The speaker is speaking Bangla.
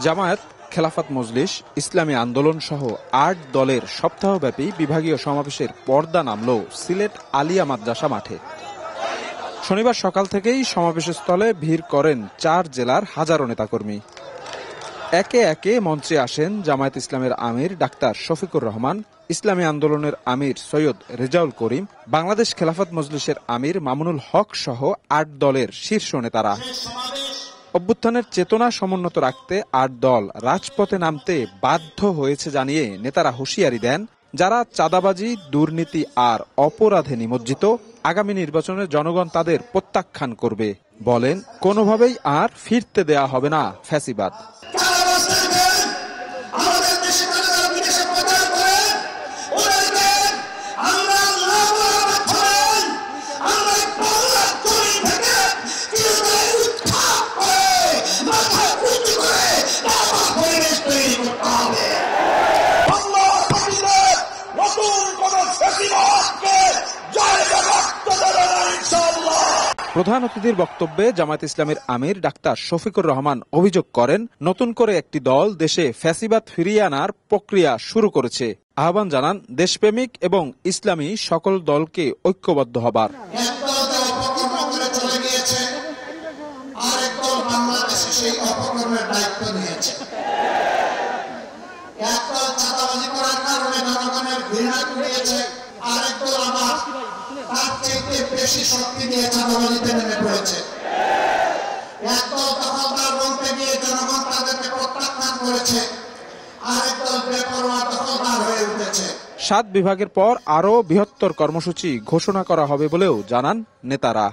জামায়াত, খেলাফত মজলিস, ইসলামী আন্দোলন সহ ৮ দলের সপ্তাহব্যাপী বিভাগীয় সমাবেশের পর্দা নামল সিলেট আলিয়া মাদ্রাসা মাঠে। শনিবার সকাল থেকেই সমাবেশস্থলে ভিড় করেন ৪ জেলার হাজারো নেতাকর্মী। একে একে মঞ্চে আসেন জামায়াত ইসলামের আমির ডাক্তার শফিকুর রহমান, ইসলামী আন্দোলনের আমির সৈয়দ রেজাউল করিম, বাংলাদেশ খেলাফত মজলিসের আমির মামুনুল হক সহ ৮ দলের শীর্ষ নেতারা। অভ্যুত্থানের চেতনা সমুন্নত রাখতে ৮ দল রাজপথে নামতে বাধ্য হয়েছে জানিয়ে নেতারা হুঁশিয়ারি দেন, যারা চাঁদাবাজি, দুর্নীতি আর অপরাধে নিমজ্জিত, আগামী নির্বাচনে জনগণ তাদের প্রত্যাখ্যান করবে। বলেন, কোনোভাবেই আর ফিরতে দেয়া হবে না ফ্যাসিবাদ। প্রধান অতিথির বক্তব্যে জামায়াত ইসলামের আমির ডাক্তার শফিকুর রহমান অভিযোগ করেন, নতুন করে একটি দল দেশে ফ্যাসিবাদ ফিরিয়ে আনার প্রক্রিয়া শুরু করেছে। আহ্বান জানান দেশপ্রেমিক এবং ইসলামী সকল দলকে ঐক্যবদ্ধ হবার। বেশি শক্তি দিয়ে চাঁদাবাজিতে নেমে পড়েছে। একদল দখলদার বলতে গিয়ে জনগণ তাদেরকে প্রত্যাখ্যান করেছে, আরেকদল বেপরোয়া দখলদার হয়ে উঠেছে। ৭ বিভাগের পর আরও বৃহত্তর কর্মসূচি ঘোষণা করা হবে বলেও জানান নেতারা।